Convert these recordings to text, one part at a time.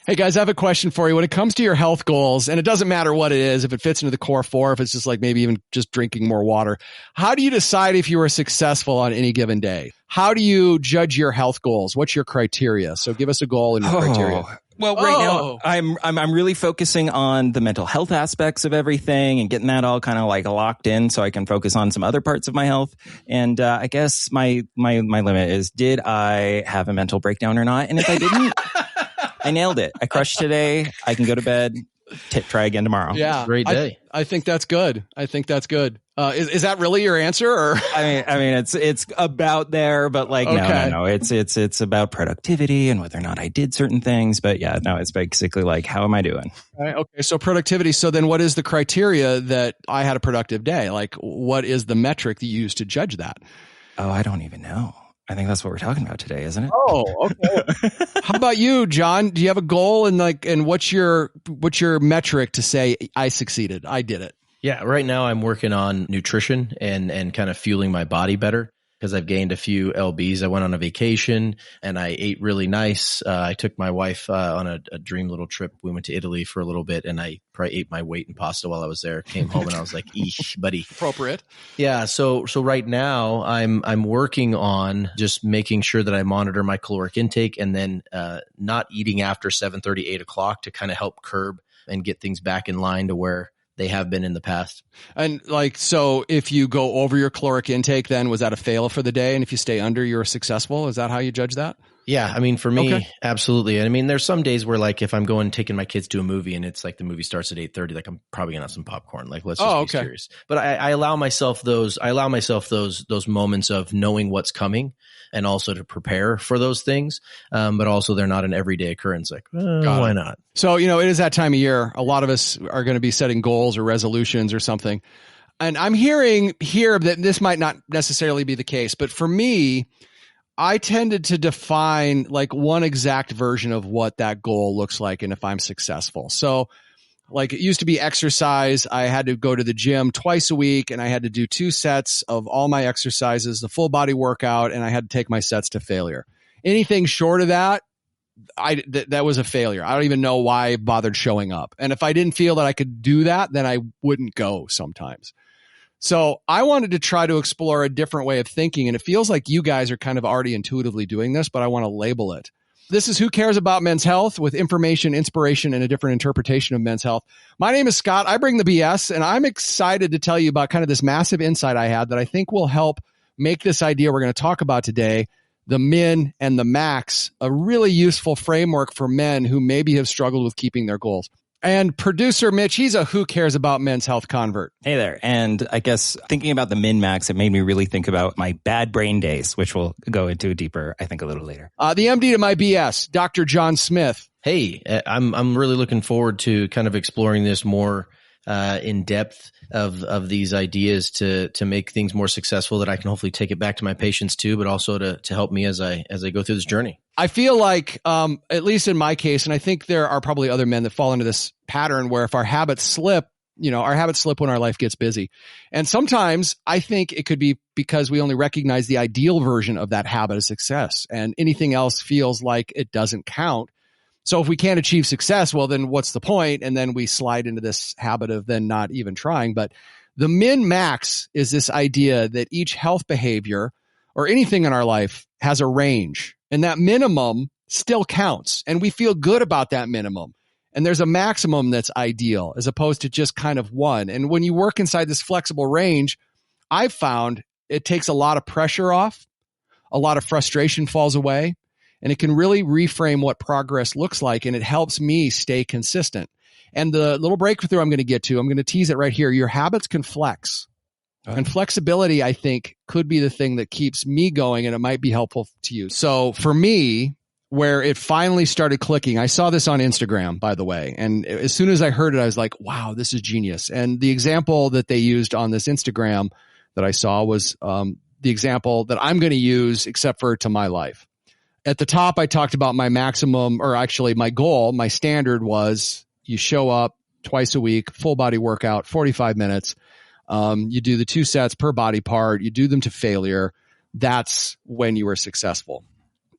Hey guys, I have a question for you. When it comes to your health goals, and it doesn't matter what it is, if it fits into the core four, if it's just like maybe even just drinking more water, how do you decide if you are successful on any given day? How do you judge your health goals? What's your criteria? So give us a goal and your criteria. Well, right now I'm really focusing on the mental health aspects of everything and getting that all kind of like locked in so I can focus on some other parts of my health. And I guess my limit is, did I have a mental breakdown or not? And if I didn't, I nailed it. I crushed today. I can go to bed. Try again tomorrow. Yeah, great day. I think that's good. Is that really your answer? Or I mean, it's about there, but like, okay. no. It's about productivity and whether or not I did certain things. But yeah, no, it's basically like, how am I doing? Okay. So productivity. So then what is the criteria that I had a productive day? Like, what is the metric that you use to judge that? Oh, I don't even know. I think that's what we're talking about today, isn't it? Oh, okay. How about you, John? Do you have a goal and what's your metric to say I succeeded? I did it. Yeah, right now I'm working on nutrition and kind of fueling my body better because I've gained a few lbs. I went on a vacation and I ate really nice. I took my wife on a dream little trip. We went to Italy for a little bit and I probably ate my weight in pasta while I was there. Came home and I was like, eesh, buddy. Appropriate. Yeah. So right now I'm working on just making sure that I monitor my caloric intake and then not eating after 7:30, 8 o'clock to kind of help curb and get things back in line to where they have been in the past. And so if you go over your caloric intake, then was that a fail for the day? And if you stay under, you're successful. Is that how you judge that? Yeah. I mean, for me, okay. Absolutely. I mean, there's some days where like, if I'm going, taking my kids to a movie and it's like the movie starts at 8:30, like I'm probably gonna have some popcorn. Like, let's just be serious. But I allow myself those moments of knowing what's coming and also to prepare for those things. But also they're not an everyday occurrence. Like, why not? So, it is that time of year. A lot of us are going to be setting goals or resolutions or something. And I'm hearing here that this might not necessarily be the case, but for me, I tended to define like one exact version of what that goal looks like and if I'm successful. So like it used to be exercise. I had to go to the gym twice a week and I had to do 2 sets of all my exercises, the full body workout, and I had to take my sets to failure. Anything short of that, that was a failure. I don't even know why I bothered showing up. And if I didn't feel that I could do that, then I wouldn't go sometimes. So I wanted to try to explore a different way of thinking. And it feels like you guys are kind of already intuitively doing this, but I want to label it. This is Who Cares About Men's Health, with information, inspiration, and a different interpretation of men's health. My name is Scott. I bring the BS, and I'm excited to tell you about kind of this massive insight I had that I think will help make this idea we're going to talk about today, the min and the max, a really useful framework for men who maybe have struggled with keeping their goals. And producer Mitch, he's a Who Cares About Men's Health convert. Hey there. And I guess thinking about the min-max, it made me really think about my bad brain days, which we'll go into deeper, I think, a little later. The MD to my BS, Dr. John Smith. Hey, I'm really looking forward to kind of exploring this more in depth of these ideas to make things more successful, that I can hopefully take it back to my patients too, but also to help me as I go through this journey. I feel like, at least in my case, and I think there are probably other men that fall into this pattern where if our habits slip, our habits slip when our life gets busy. And sometimes I think it could be because we only recognize the ideal version of that habit of success, and anything else feels like it doesn't count. So if we can't achieve success, well, then what's the point? And then we slide into this habit of then not even trying. But the min-max is this idea that each health behavior or anything in our life has a range, and that minimum still counts. And we feel good about that minimum. And there's a maximum that's ideal as opposed to just kind of one. And when you work inside this flexible range, I've found it takes a lot of pressure off, a lot of frustration falls away, and it can really reframe what progress looks like. And it helps me stay consistent. And the little breakthrough I'm going to get to, I'm going to tease it right here. Your habits can flex. And flexibility, I think, could be the thing that keeps me going, and it might be helpful to you. So for me, where it finally started clicking, I saw this on Instagram, by the way. And as soon as I heard it, I was like, wow, this is genius. And the example that they used on this Instagram that I saw was the example that I'm going to use, except for to my life. At the top, I talked about my maximum, or actually my goal, my standard was you show up twice a week, full body workout, 45 minutes. You do the 2 sets per body part. You do them to failure. That's when you were successful.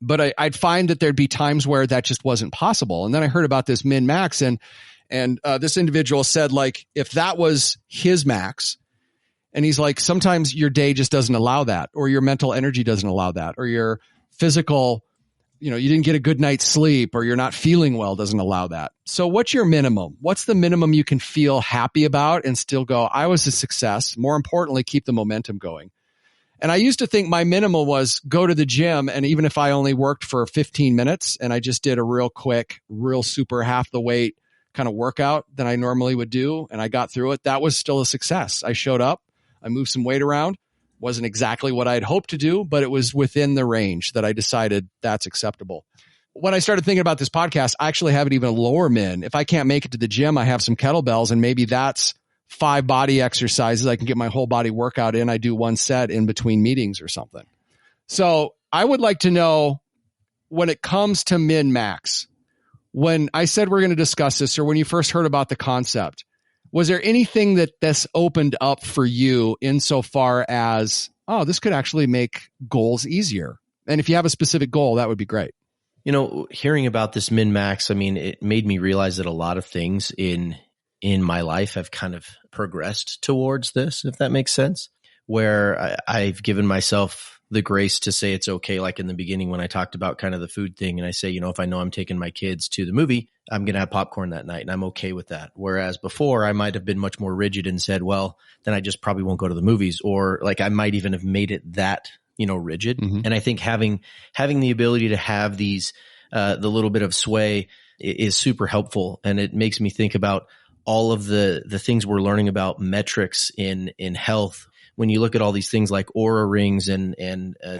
But I'd find that there'd be times where that just wasn't possible. And then I heard about this min max, and this individual said, like, if that was his max, and he's like, sometimes your day just doesn't allow that, or your mental energy doesn't allow that, or your physical, you didn't get a good night's sleep, or you're not feeling well doesn't allow that. So what's your minimum? What's the minimum you can feel happy about and still go, I was a success? More importantly, keep the momentum going. And I used to think my minimum was go to the gym, and even if I only worked for 15 minutes and I just did a real quick, real super half the weight kind of workout than I normally would do, and I got through it, that was still a success. I showed up, I moved some weight around, wasn't exactly what I'd hoped to do, but it was within the range that I decided that's acceptable. When I started thinking about this podcast, I actually have it even a lower min. If I can't make it to the gym, I have some kettlebells, and maybe that's 5 body exercises. I can get my whole body workout in. I do 1 set in between meetings or something. So I would like to know, when it comes to min max, when I said we're going to discuss this, or when you first heard about the concept, was there anything that this opened up for you insofar as, oh, this could actually make goals easier? And if you have a specific goal, that would be great. Hearing about this min max, I mean, it made me realize that a lot of things in my life have kind of progressed towards this, if that makes sense, where I've given myself the grace to say it's okay. Like in the beginning, when I talked about kind of the food thing, and I say, if I know I'm taking my kids to the movie, I'm going to have popcorn that night, and I'm okay with that. Whereas before, I might have been much more rigid and said, well, then I just probably won't go to the movies, or like I might even have made it that, rigid. Mm-hmm. And I think having the ability to have these, the little bit of sway is super helpful. And it makes me think about all of the things we're learning about metrics in health. When you look at all these things like Oura rings and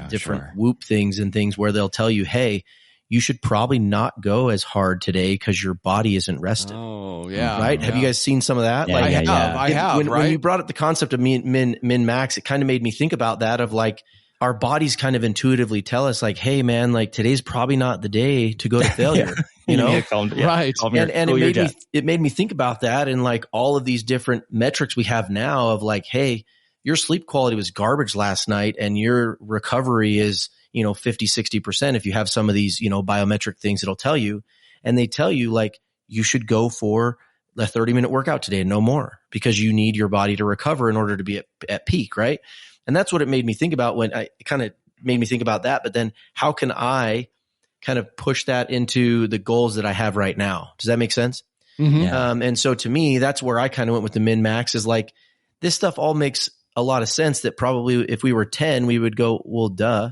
different Whoop things and things where they'll tell you, hey, you should probably not go as hard today because your body isn't rested. Oh, yeah. Right? Yeah. Have you guys seen some of that? Yeah, I have. When you brought up the concept of min max, it kind of made me think about that, of like, our bodies kind of intuitively tell us like, hey man, like today's probably not the day to go to failure, Right. And it made me think about that, and like all of these different metrics we have now of like, hey, your sleep quality was garbage last night and your recovery is, 50, 60%. If you have some of these, biometric things, it'll tell you, and they tell you like, you should go for a 30-minute workout today and no more, because you need your body to recover in order to be at peak. Right. And that's what it made me think about when it kind of made me think about that. But then how can I kind of push that into the goals that I have right now? Does that make sense? Mm-hmm. Yeah. And so to me, that's where I kind of went with the min max, is like, this stuff all makes a lot of sense, that probably if we were 10, we would go, well, duh,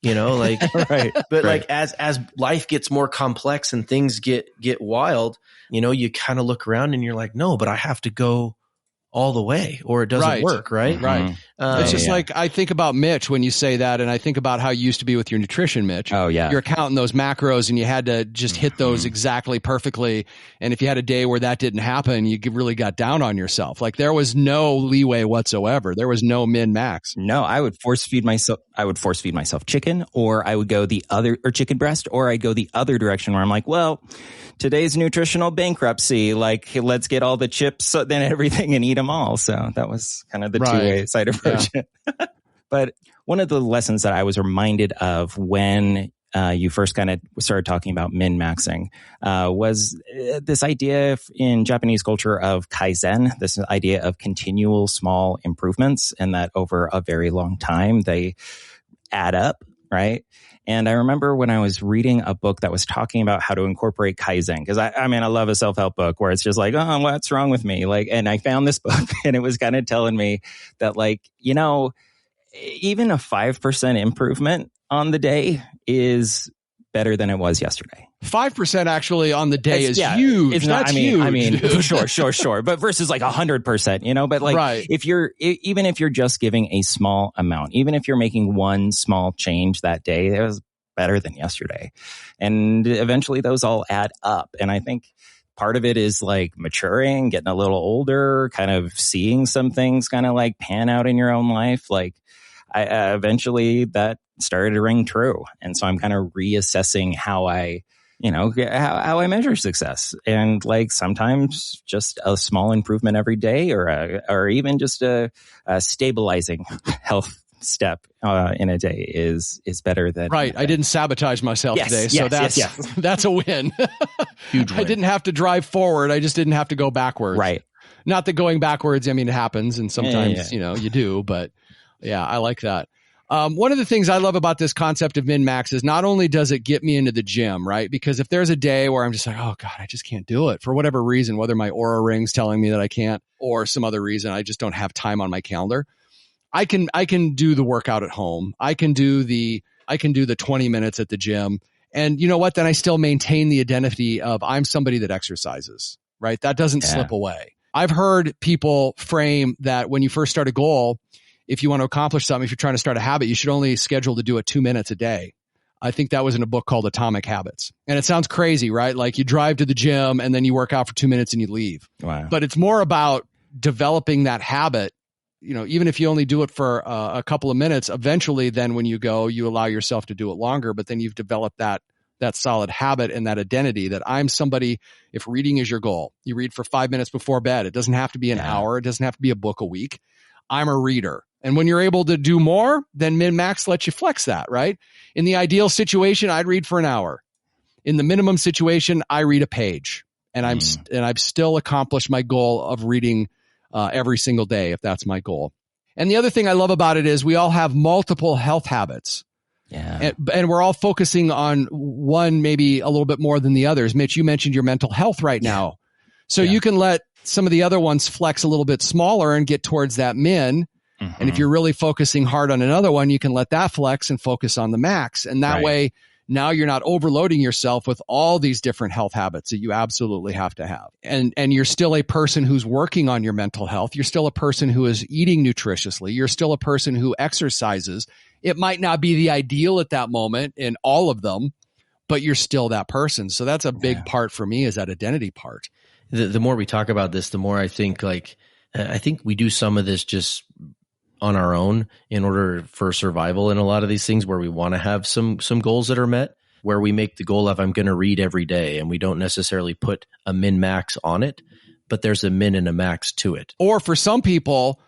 like, right. But like, as life gets more complex and things get wild, you kind of look around and you're like, no, but I have to go all the way or it doesn't work. Right. Right. It's just like, I think about Mitch when you say that, and I think about how you used to be with your nutrition, Mitch. Oh yeah. You're counting those macros and you had to just hit those exactly perfectly. And if you had a day where that didn't happen, you really got down on yourself. Like there was no leeway whatsoever. There was no min max. No, I would force feed myself chicken, or I would go or chicken breast, or I'd go the other direction where I'm like, well, today's nutritional bankruptcy, like let's get all the chips then everything and eat them all. So that was kind of the two-way side approach. Yeah. But one of the lessons that I was reminded of when you first kind of started talking about min-maxing was this idea in Japanese culture of Kaizen, this idea of continual small improvements, and that over a very long time, they add up, right? And I remember when I was reading a book that was talking about how to incorporate Kaizen, because I love a self-help book where it's just like, oh, what's wrong with me? Like, and I found this book and it was kind of telling me that, like, even a 5% improvement on the day is better than it was yesterday. 5% actually on the day is huge. That's huge. I mean, sure. But versus like 100%, but like even if you're just giving a small amount, even if you're making one small change that day, it was better than yesterday. And eventually those all add up. And I think part of it is like maturing, getting a little older, kind of seeing some things kind of like pan out in your own life. Like eventually that started to ring true. And so I'm kind of reassessing how I measure success. And like sometimes just a small improvement every day, or even just a stabilizing health step in a day is better than right. I didn't sabotage myself today, so that's a win. Huge win. I didn't have to drive forward. I just didn't have to go backwards. Right. Not that going backwards, I mean, it happens, and sometimes you do, but yeah, I like that. One of the things I love about this concept of min-max is not only does it get me into the gym, right? Because if there's a day where I'm just like, oh God, I just can't do it for whatever reason, whether my Oura Ring's telling me that I can't or some other reason, I just don't have time on my calendar. I can do the workout at home. I can do the 20 minutes at the gym. And you know what? Then I still maintain the identity of I'm somebody that exercises, right? That doesn't slip away. I've heard people frame that when you first start a goal, if you want to accomplish something, if you're trying to start a habit, you should only schedule to do it 2 minutes a day. I think that was in a book called Atomic Habits. And it sounds crazy, right? Like you drive to the gym and then you work out for 2 minutes and you leave. Wow. But it's more about developing that habit. You know, even if you only do it for a couple of minutes, eventually then when you go, you allow yourself to do it longer, but then you've developed that solid habit and that identity that I'm somebody, if reading is your goal, you read for 5 minutes before bed. It doesn't have to be an hour. It doesn't have to be a book a week. I'm a reader. And when you're able to do more, then min-max lets you flex that, right? In the ideal situation, I'd read for an hour. In the minimum situation, I read a page, and I've still accomplished my goal of reading every single day, if that's my goal. And the other thing I love about it is we all have multiple health habits. Yeah. And we're all focusing on one maybe a little bit more than the others. Mitch, you mentioned your mental health right now. So you can let some of the other ones flex a little bit smaller and get towards that min. Mm-hmm. And if you're really focusing hard on another one, you can let that flex and focus on the max. And that way, now you're not overloading yourself with all these different health habits that you absolutely have to have. And you're still a person who's working on your mental health. You're still a person who is eating nutritiously. You're still a person who exercises. It might not be the ideal at that moment in all of them, but you're still that person. So that's a big part for me, is that identity part. The more we talk about this, the more I think we do some of this just on our own in order for survival in a lot of these things where we want to have some goals that are met, where we make the goal of I'm going to read every day, and we don't necessarily put a min-max on it, but there's a min and a max to it. Or for some people,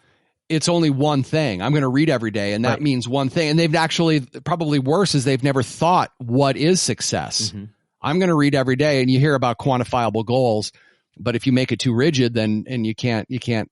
it's only one thing. I'm going to read every day, and that means one thing. And they've actually, probably worse, is they've never thought, what is success? Mm-hmm. I'm going to read every day, and you hear about quantifiable goals. But if you make it too rigid, then and you can't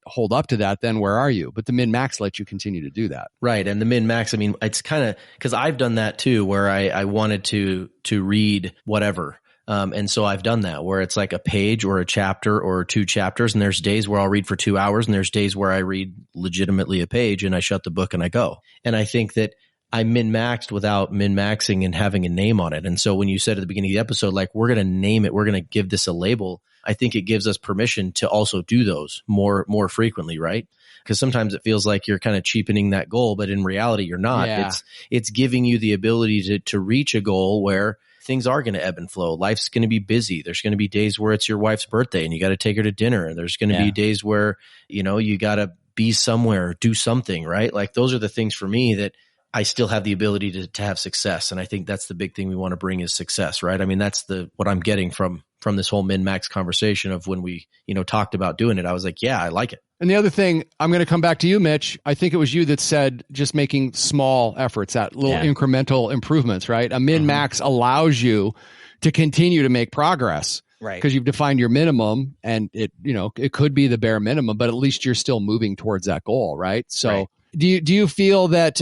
hold up to that, then where are you? But the min-max lets you continue to do that. Right. And the min-max, I mean, it's kind of, because I've done that too, where I wanted to read whatever. And so I've done that, where it's like a page or a chapter or 2 chapters. And there's days where I'll read for 2 hours, and there's days where I read legitimately a page and I shut the book and I go. And I think that I min-maxed without min-maxing and having a name on it. And so when you said at the beginning of the episode, like, we're going to name it, we're going to give this a label, I think it gives us permission to also do those more frequently, right? Because sometimes it feels like you're kind of cheapening that goal, but in reality, you're not. Yeah. It's giving you the ability to reach a goal where things are going to ebb and flow. Life's going to be busy. There's going to be days where it's your wife's birthday and you got to take her to dinner. And there's going to be days where, you got to be somewhere, do something, right? Like, those are the things for me that I still have the ability to have success. And I think that's the big thing we want to bring, is success, right? I mean, that's what I'm getting from this whole min-max conversation of when we, talked about doing it. I was like, yeah, I like it. And the other thing, I'm going to come back to you, Mitch. I think it was you that said just making small efforts, that little incremental improvements, right? A min-max allows you to continue to make progress. Right. Because you've defined your minimum, and it could be the bare minimum, but at least you're still moving towards that goal, right? So do you feel that,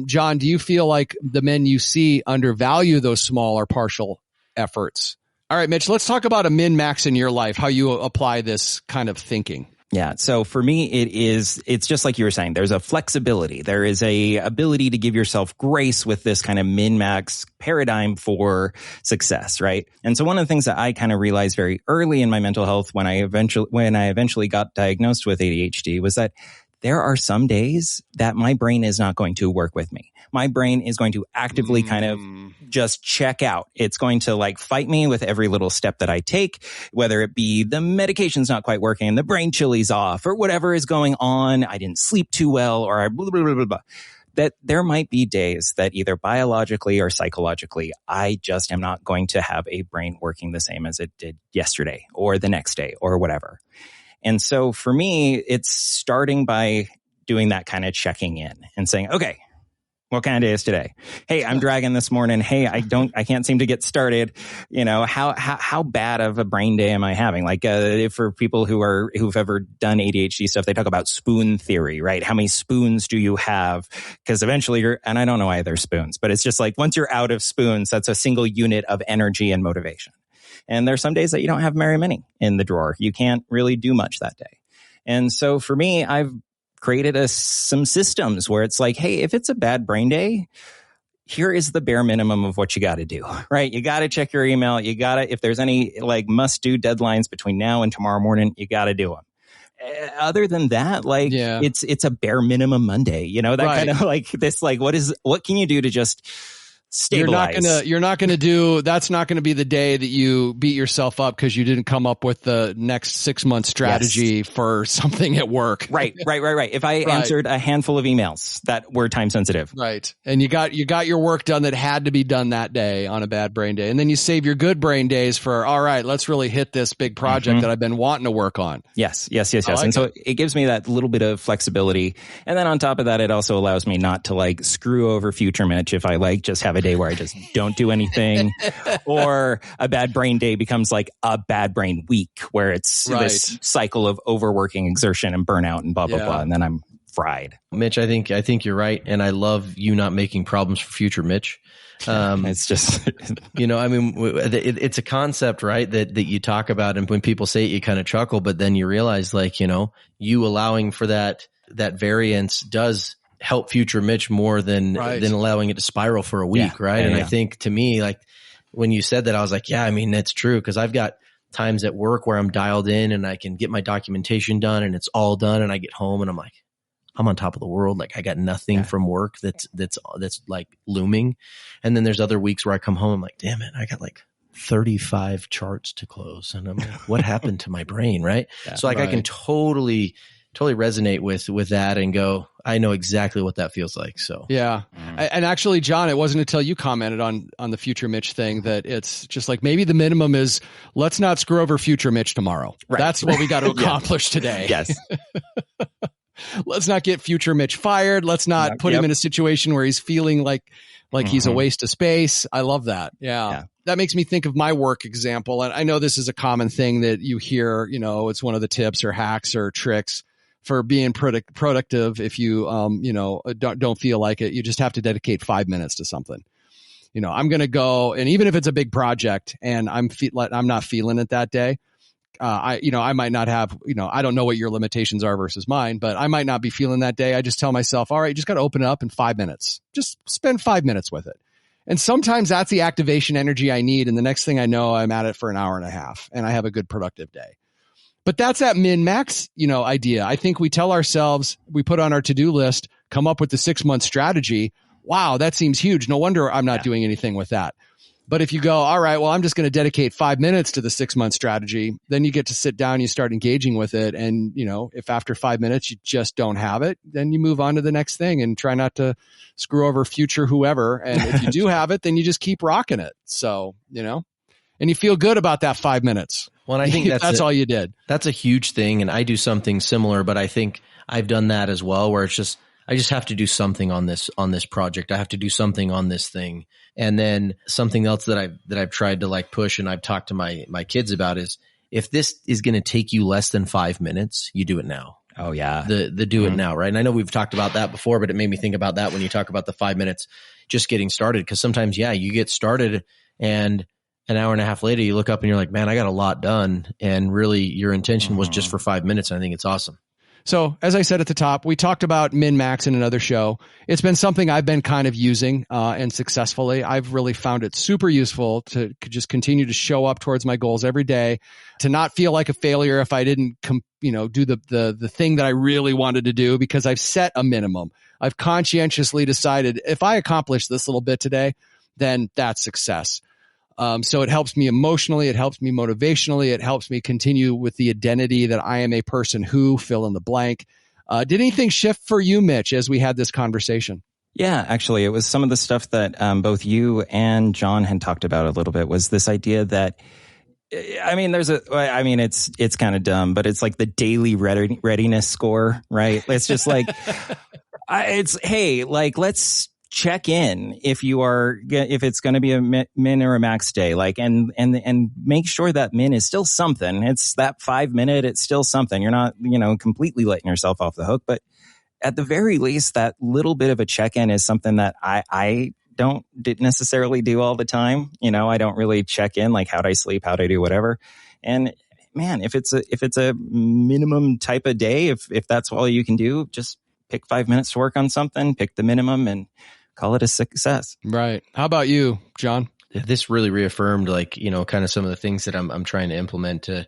John, do you feel like the men you see undervalue those small or partial efforts? All right, Mitch, let's talk about a min-max in your life, how you apply this kind of thinking. Yeah. So for me, it's just like you were saying, there's a flexibility. There is a ability to give yourself grace with this kind of min-max paradigm for success, right? And so one of the things that I kind of realized very early in my mental health when I eventually got diagnosed with ADHD was that there are some days that my brain is not going to work with me. My brain is going to actively kind of just check out. It's going to fight me with every little step that I take, whether it be the medication's not quite working, the brain chili's off, or whatever is going on. I didn't sleep too well, or I blah, blah, blah, blah, blah. That there might be days that either biologically or psychologically, I just am not going to have a brain working the same as it did yesterday or the next day or whatever. And so for me, it's starting by doing that kind of checking in and saying, okay, What kind of day is today? Hey, I'm dragging this morning. Hey, I can't seem to get started. You know, how bad of a brain day am I having? Like, for people who've ever done ADHD stuff, they talk about spoon theory, right? How many spoons do you have? Because eventually and I don't know why they're spoons, but it's just like once you're out of spoons, that's a single unit of energy and motivation. And there's some days that you don't have very many in the drawer. You can't really do much that day. And so for me, I've created some systems where it's like, hey, if it's a bad brain day, here is the bare minimum of what you got to do, right? You got to check your email. You got to, if there's any like must do deadlines between now and tomorrow morning, you got to do them. Other than that, like it's a bare minimum Monday, you know, that kind of like this, like, what can you do to just stabilize? That's not gonna be the day that you beat yourself up because you didn't come up with the next 6 month strategy for something at work. Right. If I answered a handful of emails that were time sensitive. Right. And you got your work done that had to be done that day on a bad brain day. And then you save your good brain days for, all right, let's really hit this big project that I've been wanting to work on. Yes. And so it gives me that little bit of flexibility. And then on top of that, it also allows me not to like screw over future Mitch if I like just have a day where I just don't do anything, or a bad brain day becomes like a bad brain week where it's this cycle of overworking, exertion, and burnout and blah, blah, blah. And then I'm fried. Mitch, I think you're right. And I love you not making problems for future Mitch. It's just, you know, I mean, it's a concept, right? That you talk about. And when people say it, you kind of chuckle, but then you realize like, you know, you allowing for that variance does help future Mitch more than allowing it to spiral for a week. Right. And I think to me, like when you said that, I was like, yeah, I mean, that's true. Cause I've got times at work where I'm dialed in and I can get my documentation done and it's all done. And I get home and I'm like, I'm on top of the world. Like I got nothing from work that's like looming. And then there's other weeks where I come home, I'm like, damn it, I got like 35 charts to close. And I'm like, what happened to my brain? Right. So like I can totally resonate with that and go, I know exactly what that feels like. So and actually, John, it wasn't until you commented on the future Mitch thing that it's just like maybe the minimum is let's not screw over future Mitch tomorrow. That's what we got to accomplish today. Yes. Let's not get future Mitch fired. Let's not put him in a situation where he's feeling like he's a waste of space. I love that. Yeah. That makes me think of my work example. And I know this is a common thing that you hear, you know, it's one of the tips or hacks or tricks for being productive. If you, don't feel like it, you just have to dedicate 5 minutes to something. You know, I'm going to go, and even if it's a big project and I'm not feeling it that day, I might not have, I don't know what your limitations are versus mine, but I might not be feeling that day. I just tell myself, all right, you just got to open it up in 5 minutes. Just spend 5 minutes with it. And sometimes that's the activation energy I need. And the next thing I know, I'm at it for an hour and a half and I have a good productive day. But that's that min-max, idea. I think we tell ourselves, we put on our to-do list, come up with the 6 month strategy. Wow, that seems huge. No wonder I'm not doing anything with that. But if you go, all right, well, I'm just going to dedicate 5 minutes to the 6 month strategy, then you get to sit down, you start engaging with it. And, if after 5 minutes you just don't have it, then you move on to the next thing and try not to screw over future whoever. And if you do have it, then you just keep rocking it. So, and you feel good about that 5 minutes. Well, I think that's all you did. That's a huge thing. And I do something similar, but I think I've done that as well, where it's just, I just have to do something on this project. I have to do something on this thing. And then something else that I've tried to like push and I've talked to my kids about is, if this is going to take you less than 5 minutes, you do it now. Oh yeah. The do it now. Right. And I know we've talked about that before, but it made me think about that when you talk about the 5 minutes just getting started. Cause sometimes, you get started and an hour and a half later, you look up and you're like, man, I got a lot done. And really your intention was just for 5 minutes. And I think it's awesome. So as I said at the top, we talked about min-max in another show. It's been something I've been kind of using and successfully. I've really found it super useful to just continue to show up towards my goals every day, to not feel like a failure if I didn't do the thing that I really wanted to do, because I've set a minimum. I've conscientiously decided if I accomplish this little bit today, then that's success. So it helps me emotionally. It helps me motivationally. It helps me continue with the identity that I am a person who, fill in the blank. Did anything shift for you, Mitch, as we had this conversation? Yeah, actually, it was some of the stuff that both you and John had talked about a little bit, was this idea that, it's kind of dumb, but it's like the daily readiness score, right? It's just like, let's check in if it's going to be a min or a max day, like, and make sure that min is still something. It's that 5 minute. It's still something. You're not, completely letting yourself off the hook, but at the very least, that little bit of a check in is something that I didn't necessarily do all the time. I don't really check in, like, how'd I sleep? How'd I do whatever? And man, if it's a minimum type of day, if that's all you can do, just pick 5 minutes to work on something, pick the minimum and call it a success. Right. How about you, John? This really reaffirmed, like, kind of some of the things that I'm trying to implement to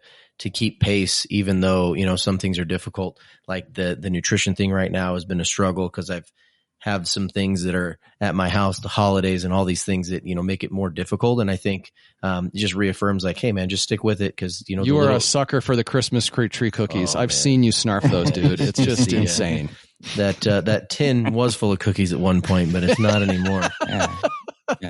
keep pace, even though, some things are difficult. Like the nutrition thing right now has been a struggle because I've have some things that are at my house, the holidays and all these things that, make it more difficult. And I think it just reaffirms, like, hey man, just stick with it. Cause you are a sucker for the Christmas tree cookies. I've seen you snarf those, dude. It's just insane. That tin was full of cookies at one point, but it's not anymore. Yeah.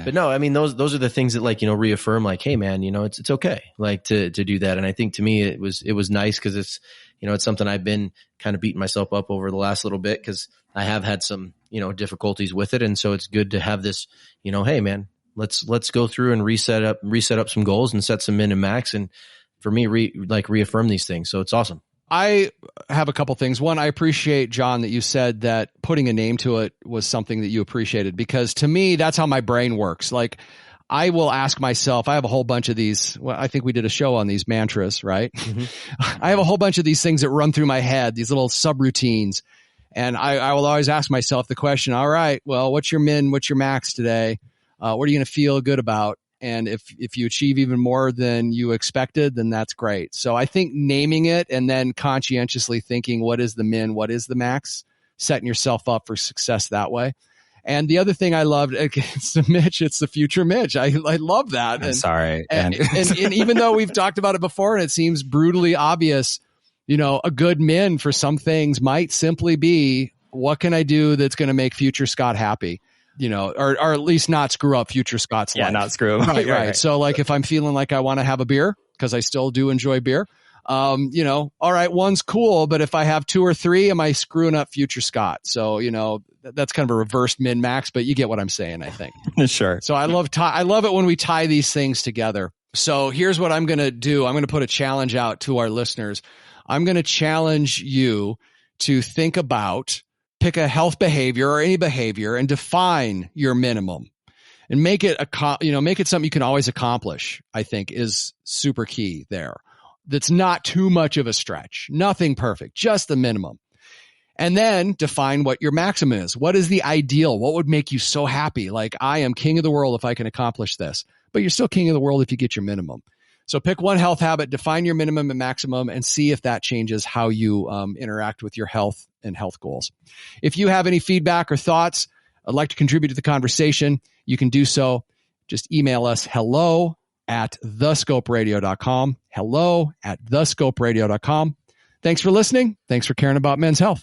But no, I mean, those are the things that, like, reaffirm, like, hey man, it's okay, like, to do that. And I think to me, it was nice because it's, it's something I've been kind of beating myself up over the last little bit because I have had some, difficulties with it. And so it's good to have this, hey man, let's go through and reset up some goals and set some min and max. And for me, reaffirm these things. So it's awesome. I have a couple things. One, I appreciate, John, that you said that putting a name to it was something that you appreciated, because to me, that's how my brain works. Like, I will ask myself, I have a whole bunch of these. Well, I think we did a show on these mantras, right? Mm-hmm. I have a whole bunch of these things that run through my head, these little subroutines. And I will always ask myself the question, all right, well, what's your min? What's your max today? What are you going to feel good about? And if you achieve even more than you expected, then that's great. So I think naming it and then conscientiously thinking, what is the min? What is the max? Setting yourself up for success that way. And the other thing I loved, it's Mitch, it's the future Mitch. I love that. I'm sorry. And even though we've talked about it before and it seems brutally obvious, a good min for some things might simply be, what can I do that's going to make future Scott happy? Or at least not screw up future Scott's life. Yeah, not screw up. Right. So like if I'm feeling like I want to have a beer, because I still do enjoy beer, all right, one's cool, but if I have 2 or 3, am I screwing up future Scott? So, that's kind of a reverse min max, but you get what I'm saying, I think. Sure. So I love it when we tie these things together. So here's what I'm going to do. I'm going to put a challenge out to our listeners. I'm going to challenge you to think about, pick a health behavior or any behavior and define your minimum and make it something you can always accomplish. I think is super key there. That's not too much of a stretch, nothing perfect, just the minimum. And then define what your maximum is. What is the ideal? What would make you so happy? Like, I am king of the world if I can accomplish this, but you're still king of the world if you get your minimum. So pick one health habit, define your minimum and maximum, and see if that changes how you interact with your health and health goals. If you have any feedback or thoughts, I'd like to contribute to the conversation, you can do so. Just email us hello@thescoperadio.com. hello@thescoperadio.com. Thanks for listening. Thanks for caring about men's health.